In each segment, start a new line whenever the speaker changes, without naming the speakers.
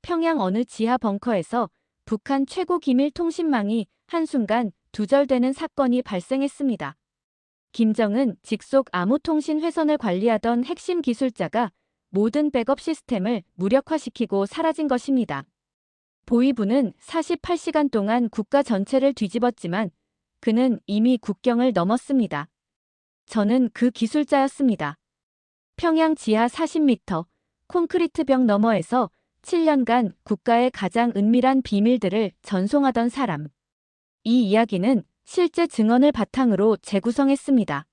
평양 어느 지하 벙커에서 북한 최고 기밀 통신망이 한순간 두절되는 사건이 발생했습니다. 김정은 직속 암호통신 회선을 관리하던 핵심 기술자가 모든 백업 시스템을 무력화시키고 사라진 것입니다. 보위부는 48시간 동안 국가 전체를 뒤집었지만 그는 이미 국경을 넘었습니다. 저는 그 기술자였습니다. 평양 지하 40m 콘크리트 벽 너머에서 7년간 국가의 가장 은밀한 비밀들을 전송하던 사람. 이 이야기는 실제 증언을 바탕으로 재구성했습니다.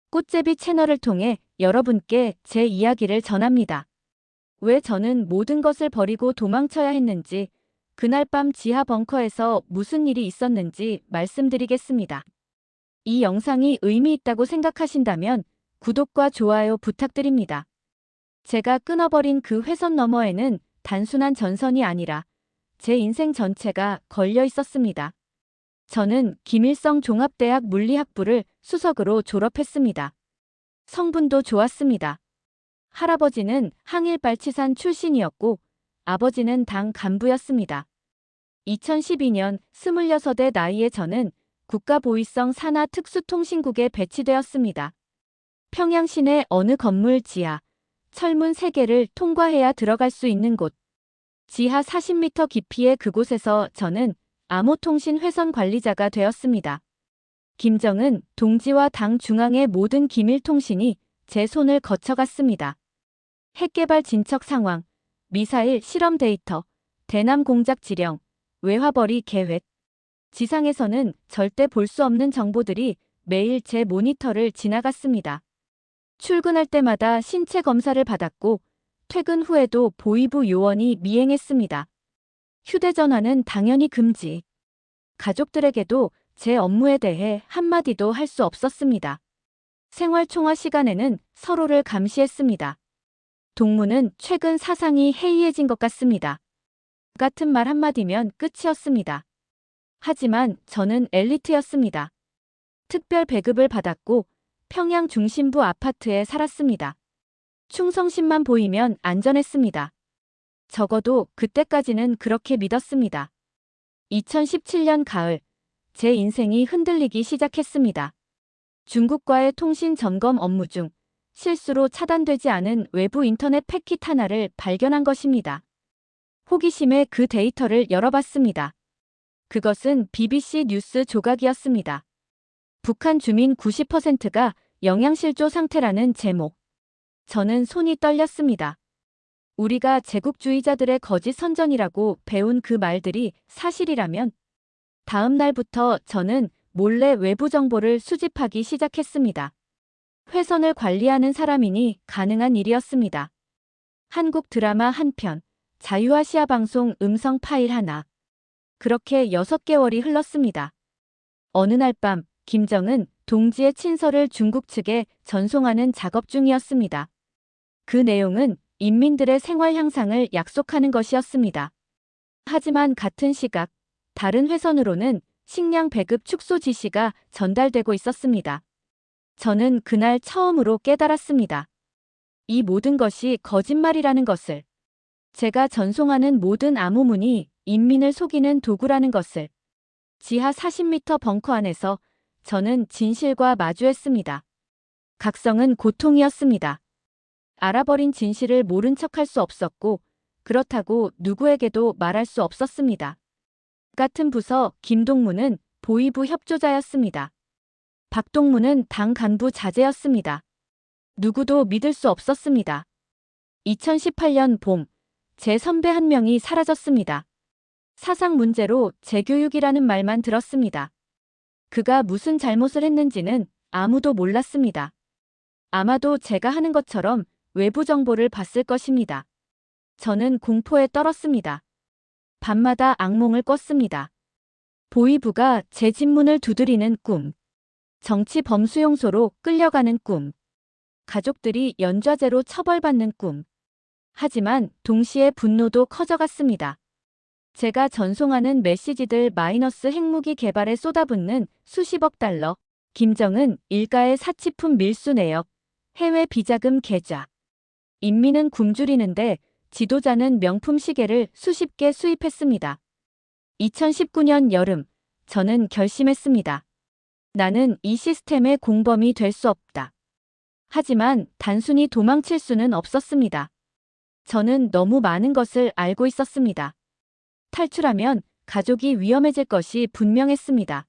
꽃제비 채널을 통해 여러분께 제 이야기를 전합니다. 왜 저는 모든 것을 버리고 도망쳐야 했는지, 그날 밤 지하 벙커에서 무슨 일이 있었는지 말씀드리겠습니다. 이 영상이 의미 있다고 생각하신다면 구독과 좋아요 부탁드립니다. 제가 끊어버린 그 회선 너머에는 단순한 전선이 아니라 제 인생 전체가 걸려 있었습니다. 저는 김일성 종합대학 물리학부를 수석으로 졸업했습니다. 성분도 좋았습니다. 할아버지는 항일발치산 출신이었고 아버지는 당 간부였습니다. 2012년 26의 나이에 저는 국가보위성 산하특수통신국에 배치되었습니다. 평양 시내 어느 건물 지하, 철문 3개를 통과해야 들어갈 수 있는 곳. 지하 40m 깊이의 그곳에서 저는 암호통신 회선 관리자가 되었습니다. 김정은 동지와 당 중앙의 모든 기밀통신이 제 손을 거쳐갔습니다. 핵개발 진척 상황, 미사일 실험 데이터, 대남 공작 지령, 외화벌이 계획. 지상에서는 절대 볼 수 없는 정보들이 매일 제 모니터를 지나갔습니다. 출근할 때마다 신체 검사를 받았고 퇴근 후에도 보위부 요원이 미행했습니다. 휴대전화는 당연히 금지. 가족들에게도 제 업무에 대해 한마디도 할 수 없었습니다. 생활총화 시간에는 서로를 감시했습니다. 동무는 최근 사상이 해이해진 것 같습니다. 같은 말 한마디면 끝이었습니다. 하지만 저는 엘리트였습니다. 특별 배급을 받았고 평양 중심부 아파트에 살았습니다. 충성심만 보이면 안전했습니다. 적어도 그때까지는 그렇게 믿었습니다. 2017년 가을, 제 인생이 흔들리기 시작했습니다. 중국과의 통신 점검 업무 중 실수로 차단되지 않은 외부 인터넷 패킷 하나를 발견한 것입니다. 호기심에 그 데이터를 열어봤습니다. 그것은 BBC 뉴스 조각이었습니다. 북한 주민 90%가 영양실조 상태라는 제목. 저는 손이 떨렸습니다. 우리가 제국주의자들의 거짓 선전이라고 배운 그 말들이 사실이라면 다음 날부터 저는 몰래 외부 정보를 수집하기 시작했습니다. 회선을 관리하는 사람이니 가능한 일이었습니다. 한국 드라마 한 편, 자유아시아 방송 음성 파일 하나. 그렇게 6개월이 흘렀습니다. 어느 날 밤 김정은 동지의 친서를 중국 측에 전송하는 작업 중이었습니다. 그 내용은 인민들의 생활 향상을 약속하는 것이었습니다. 하지만 같은 시각, 다른 회선으로는 식량 배급 축소 지시가 전달되고 있었습니다. 저는 그날 처음으로 깨달았습니다. 이 모든 것이 거짓말이라는 것을. 제가 전송하는 모든 암호문이 인민을 속이는 도구라는 것을. 지하 40m 벙커 안에서 저는 진실과 마주했습니다. 각성은 고통이었습니다. 알아버린 진실을 모른 척할 수 없었고 그렇다고 누구에게도 말할 수 없었습니다. 같은 부서 김동무는 보위부 협조자였습니다. 박동무는 당 간부 자제였습니다. 누구도 믿을 수 없었습니다. 2018년 봄, 제 선배 한 명이 사라졌습니다. 사상 문제로 재교육이라는 말만 들었습니다. 그가 무슨 잘못을 했는지는 아무도 몰랐습니다. 아마도 제가 하는 것처럼 외부 정보를 봤을 것입니다. 저는 공포에 떨었습니다. 밤마다 악몽을 꿨습니다. 보위부가 제 집문을 두드리는 꿈. 정치 범수용소로 끌려가는 꿈. 가족들이 연좌제로 처벌받는 꿈. 하지만 동시에 분노도 커져갔습니다. 제가 전송하는 메시지들 마이너스 핵무기 개발에 쏟아붓는 수십억 달러. 김정은 일가의 사치품 밀수 내역. 해외 비자금 계좌. 인민은 굶주리는데 지도자는 명품 시계를 수십 개 수입했습니다. 2019년 여름, 저는 결심했습니다. 나는 이 시스템의 공범이 될 수 없다. 하지만 단순히 도망칠 수는 없었습니다. 저는 너무 많은 것을 알고 있었습니다. 탈출하면 가족이 위험해질 것이 분명했습니다.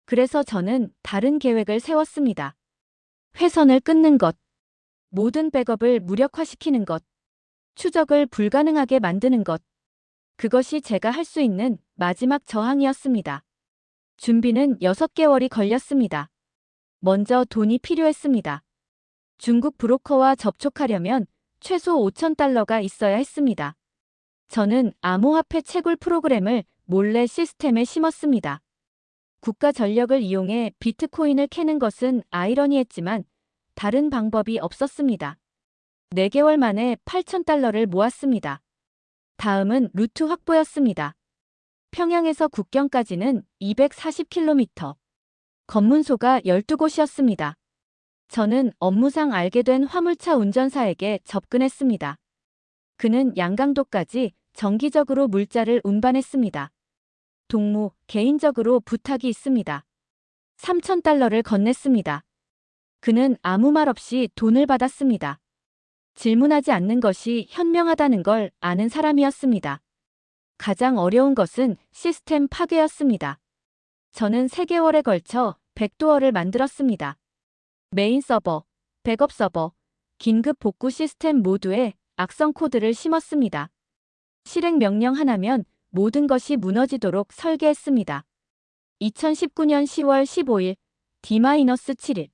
그래서 저는 다른 계획을 세웠습니다. 회선을 끊는 것, 모든 백업을 무력화시키는 것, 추적을 불가능하게 만드는 것. 그것이 제가 할 수 있는 마지막 저항이었습니다. 준비는 6개월이 걸렸습니다. 먼저 돈이 필요했습니다. 중국 브로커와 접촉하려면 최소 5,000달러가 있어야 했습니다. 저는 암호화폐 채굴 프로그램을 몰래 시스템에 심었습니다. 국가 전력을 이용해 비트코인을 캐는 것은 아이러니했지만 다른 방법이 없었습니다. 4개월 만에 8,000달러를 모았습니다. 다음은 루트 확보였습니다. 평양에서 국경까지는 240km. 검문소가 12곳이었습니다. 저는 업무상 알게 된 화물차 운전사에게 접근했습니다. 그는 양강도까지 정기적으로 물자를 운반했습니다. 동무, 개인적으로 부탁이 있습니다. 3,000달러를 건넸습니다. 그는 아무 말 없이 돈을 받았습니다. 질문하지 않는 것이 현명하다는 걸 아는 사람이었습니다. 가장 어려운 것은 시스템 파괴였습니다. 저는 3개월에 걸쳐 백도어를 만들었습니다. 메인 서버, 백업 서버, 긴급 복구 시스템 모두에 악성 코드를 심었습니다. 실행 명령 하나면 모든 것이 무너지도록 설계했습니다. 2019년 10월 15일, D-7일.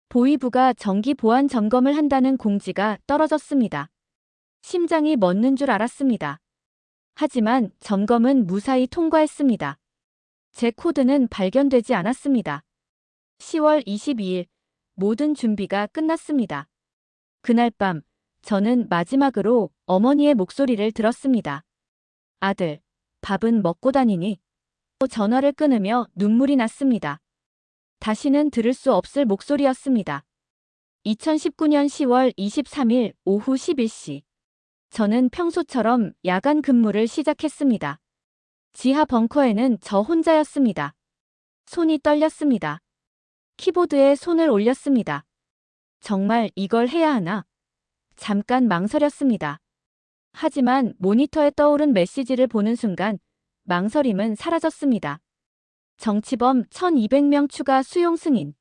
보이부가 정기 보안 점검을 한다는 공지가 떨어졌습니다. 심장이 멎는 줄 알았습니다. 하지만 점검은 무사히 통과했습니다. 제 코드는 발견되지 않았습니다. 10월 22일, 모든 준비가 끝났습니다. 그날 밤, 저는 마지막으로 어머니의 목소리를 들었습니다. 아들, 밥은 먹고 다니니? 전화를 끊으며 눈물이 났습니다. 다시는 들을 수 없을 목소리였습니다. 2019년 10월 23일 오후 11시. 저는 평소처럼 야간 근무를 시작했습니다. 지하 벙커에는 저 혼자였습니다. 손이 떨렸습니다. 키보드에 손을 올렸습니다. 정말 이걸 해야 하나? 잠깐 망설였습니다. 하지만 모니터에 떠오른 메시지를 보는 순간 망설임은 사라졌습니다. 정치범 1200명 추가 수용 승인.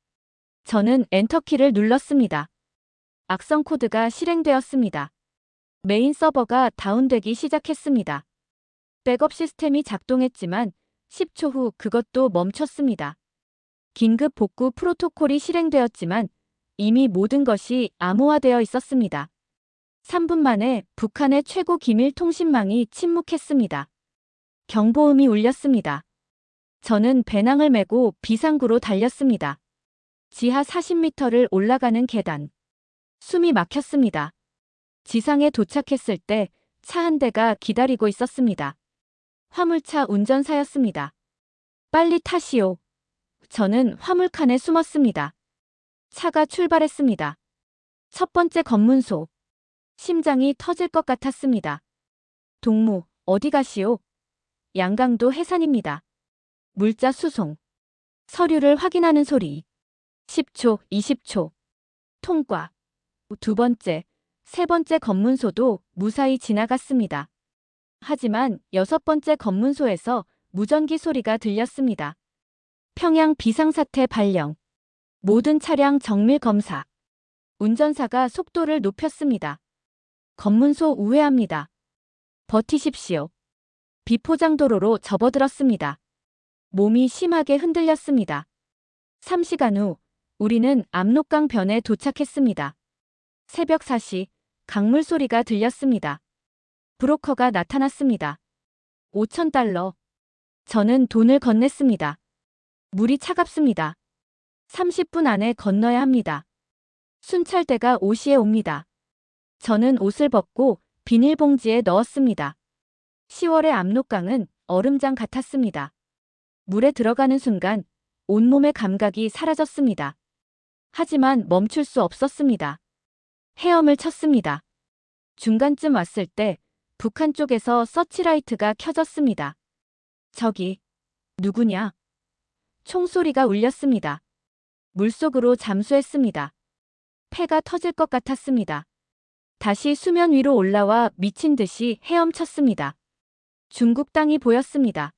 저는 엔터키를 눌렀습니다. 악성 코드가 실행되었습니다. 메인 서버가 다운되기 시작했습니다. 백업 시스템이 작동했지만 10초 후 그것도 멈췄습니다. 긴급 복구 프로토콜이 실행되었지만 이미 모든 것이 암호화되어 있었습니다. 3분 만에 북한의 최고 기밀 통신망이 침묵했습니다. 경보음이 울렸습니다. 저는 배낭을 메고 비상구로 달렸습니다. 지하 40m를 올라가는 계단. 숨이 막혔습니다. 지상에 도착했을 때 차 한 대가 기다리고 있었습니다. 화물차 운전사였습니다. 빨리 타시오. 저는 화물칸에 숨었습니다. 차가 출발했습니다. 첫 번째 검문소. 심장이 터질 것 같았습니다. 동무, 어디 가시오? 양강도 해산입니다. 물자 수송. 서류를 확인하는 소리. 10초, 20초. 통과. 두 번째, 세 번째 검문소도 무사히 지나갔습니다. 하지만 6번째 검문소에서 무전기 소리가 들렸습니다. 평양 비상사태 발령. 모든 차량 정밀 검사. 운전사가 속도를 높였습니다. 검문소 우회합니다. 버티십시오. 비포장도로로 접어들었습니다. 몸이 심하게 흔들렸습니다. 3시간 후 우리는 압록강 변에 도착했습니다. 새벽 4시 강물 소리가 들렸습니다. 브로커가 나타났습니다. 5,000달러. 저는 돈을 건넸습니다. 물이 차갑습니다. 30분 안에 건너야 합니다. 순찰대가 5시에 옵니다. 저는 옷을 벗고 비닐봉지에 넣었습니다. 10월의 압록강은 얼음장 같았습니다. 물에 들어가는 순간 온몸의 감각이 사라졌습니다. 하지만 멈출 수 없었습니다. 헤엄을 쳤습니다. 중간쯤 왔을 때 북한 쪽에서 서치라이트가 켜졌습니다. 저기, 누구냐? 총소리가 울렸습니다. 물속으로 잠수했습니다. 폐가 터질 것 같았습니다. 다시 수면 위로 올라와 미친 듯이 헤엄쳤습니다. 중국 땅이 보였습니다.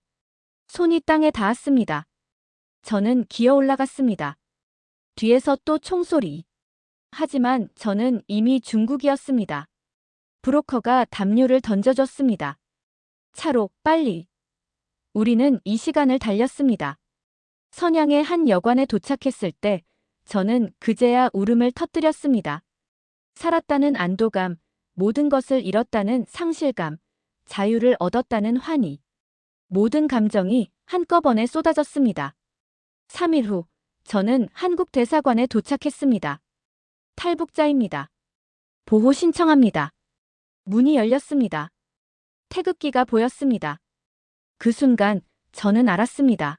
손이 땅에 닿았습니다. 저는 기어 올라갔습니다. 뒤에서 또 총소리. 하지만 저는 이미 중국이었습니다. 브로커가 담요를 던져줬습니다. 차로, 빨리. 우리는 이 시간을 달렸습니다. 선양의 한 여관에 도착했을 때 저는 그제야 울음을 터뜨렸습니다. 살았다는 안도감, 모든 것을 잃었다는 상실감, 자유를 얻었다는 환희. 모든 감정이 한꺼번에 쏟아졌습니다. 3일 후, 저는 한국 대사관에 도착했습니다. 탈북자입니다. 보호 신청합니다. 문이 열렸습니다. 태극기가 보였습니다. 그 순간 저는 알았습니다.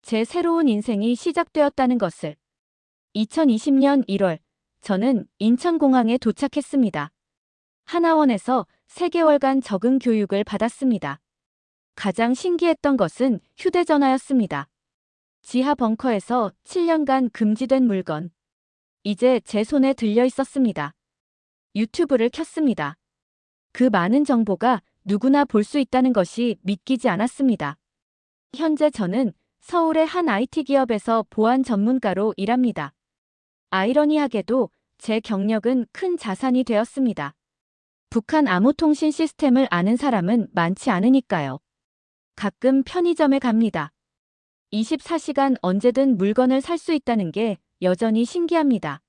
제 새로운 인생이 시작되었다는 것을. 2020년 1월, 저는 인천공항에 도착했습니다. 하나원에서 3개월간 적응 교육을 받았습니다. 가장 신기했던 것은 휴대전화였습니다. 지하 벙커에서 7년간 금지된 물건. 이제 제 손에 들려 있었습니다. 유튜브를 켰습니다. 그 많은 정보가 누구나 볼 수 있다는 것이 믿기지 않았습니다. 현재 저는 서울의 한 IT 기업에서 보안 전문가로 일합니다. 아이러니하게도 제 경력은 큰 자산이 되었습니다. 북한 암호통신 시스템을 아는 사람은 많지 않으니까요. 가끔 편의점에 갑니다. 24시간 언제든 물건을 살 수 있다는 게 여전히 신기합니다.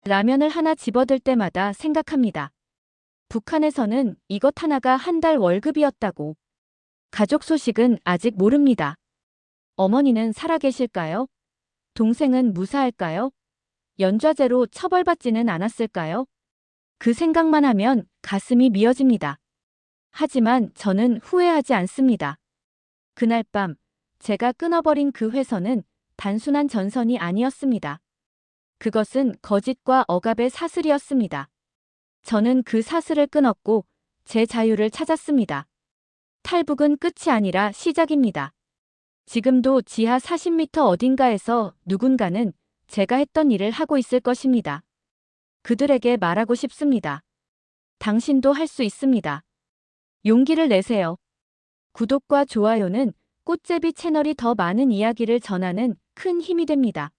라면을 하나 집어들 때마다 생각합니다. 북한에서는 이것 하나가 한 달 월급이었다고. 가족 소식은 아직 모릅니다. 어머니는 살아계실까요? 동생은 무사할까요? 연좌제로 처벌받지는 않았을까요? 그 생각만 하면 가슴이 미어집니다. 하지만 저는 후회하지 않습니다. 그날 밤, 제가 끊어버린 그 회선은 단순한 전선이 아니었습니다. 그것은 거짓과 억압의 사슬이었습니다. 저는 그 사슬을 끊었고 제 자유를 찾았습니다. 탈북은 끝이 아니라 시작입니다. 지금도 지하 40m 어딘가에서 누군가는 제가 했던 일을 하고 있을 것입니다. 그들에게 말하고 싶습니다. 당신도 할 수 있습니다. 용기를 내세요. 구독과 좋아요는 꽃제비 채널이 더 많은 이야기를 전하는 큰 힘이 됩니다.